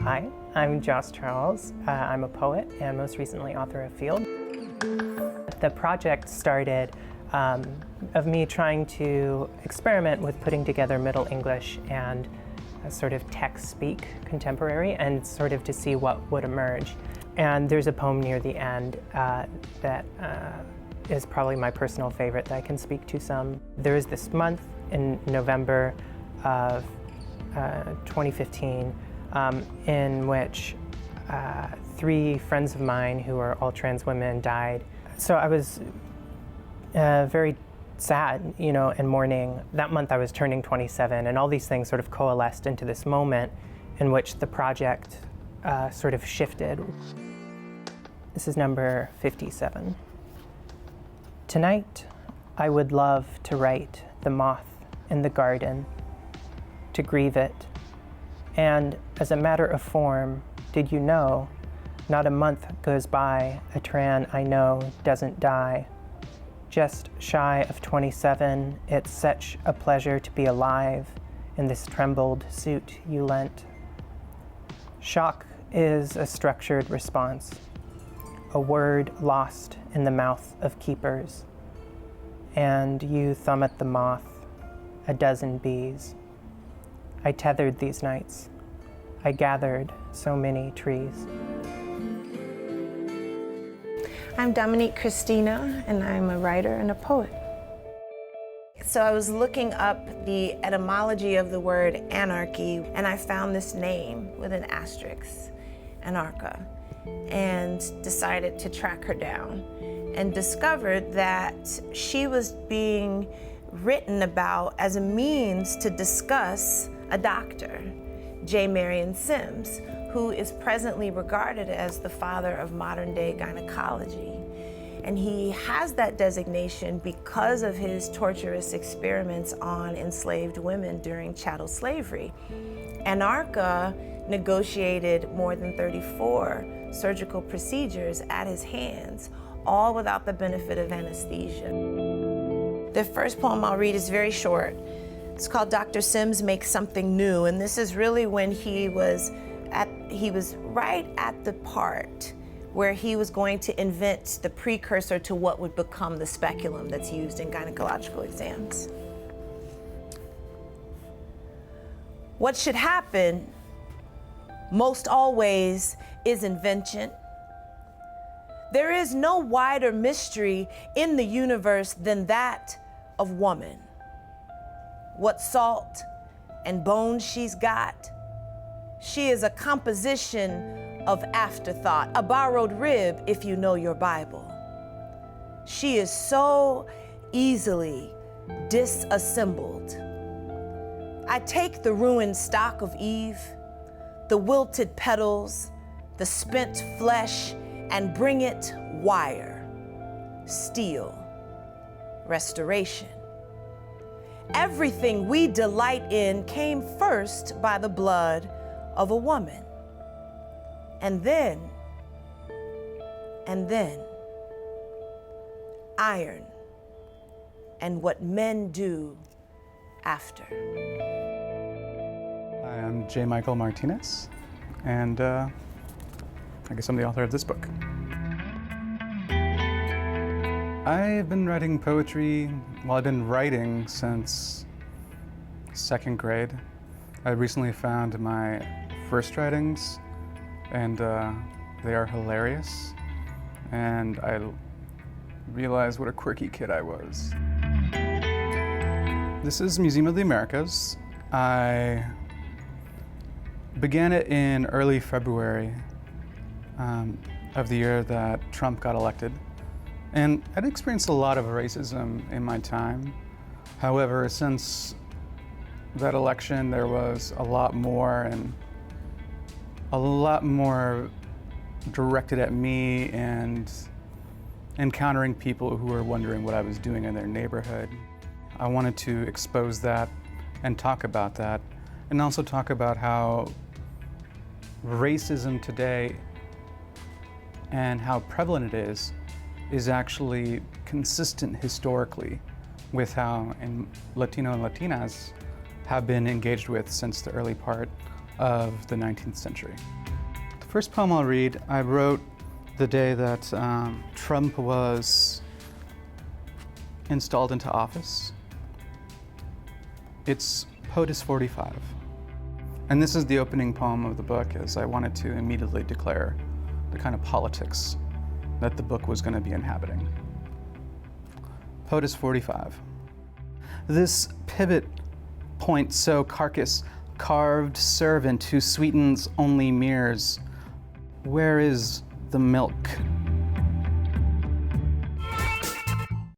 Hi, I'm Jos Charles. I'm a poet and most recently author of Field. The project started of me trying to experiment with putting together Middle English and a sort of text-speak contemporary and sort of to see what would emerge. And there's a poem near the end that is probably my personal favorite that I can speak to some. There is this month in November of 2015 in which 3 friends of mine who are all trans women died. So I was very sad, and mourning. That month I was turning 27, and all these things sort of coalesced into this moment in which the project sort of shifted. This is number 57. Tonight, I would love to write the moth in the garden, to grieve it. And as a matter of form, did you know, not a month goes by a tran I know doesn't die. Just shy of 27, it's such a pleasure to be alive in this trembled suit you lent. Shock is a structured response, a word lost in the mouth of keepers. And you thumb at the moth, a dozen bees. I tethered these nights. I gathered so many trees. I'm Dominique, Christina, and I'm a writer and a poet. So I was looking up the etymology of the word anarchy, and I found this name with an asterisk, Anarcha, and decided to track her down and discovered that she was being written about as a means to discuss a doctor, J. Marion Sims, who is presently regarded as the father of modern-day gynecology. And he has that designation because of his torturous experiments on enslaved women during chattel slavery. Anarcha negotiated more than 34 surgical procedures at his hands, all without the benefit of anesthesia. The first poem I'll read is very short. It's called Dr. Sims Makes Something New, and this is really when he was right at the part where he was going to invent the precursor to what would become the speculum that's used in gynecological exams. What should happen most always is invention. There is no wider mystery in the universe than that of woman. What salt and bones she's got, she is a composition of afterthought, a borrowed rib if you know your Bible. She is so easily disassembled. I take the ruined stock of Eve, the wilted petals, the spent flesh, and bring it wire, steel, restoration. Everything we delight in came first by the blood of a woman. And then, iron, and what men do after. Hi, I'm J. Michael Martinez, and I guess I'm the author of this book. I've been writing poetry, well, I've been writing since 2nd grade. I recently found my first writings, and they are hilarious, and I realized what a quirky kid I was. This is Museum of the Americas. I began it in early February of the year that Trump got elected. And I'd experienced a lot of racism in my time. However, since that election, there was a lot more directed at me and encountering people who were wondering what I was doing in their neighborhood. I wanted to expose that and talk about that, and also talk about how racism today and how prevalent it is actually consistent historically with how Latino and Latinas have been engaged with since the early part of the 19th century. The first poem I'll read, I wrote the day that Trump was installed into office. It's POTUS 45. And this is the opening poem of the book, as I wanted to immediately declare the kind of politics that the book was going to be inhabiting. POTUS 45. This pivot point so carcass carved servant who sweetens only mirrors. Where is the milk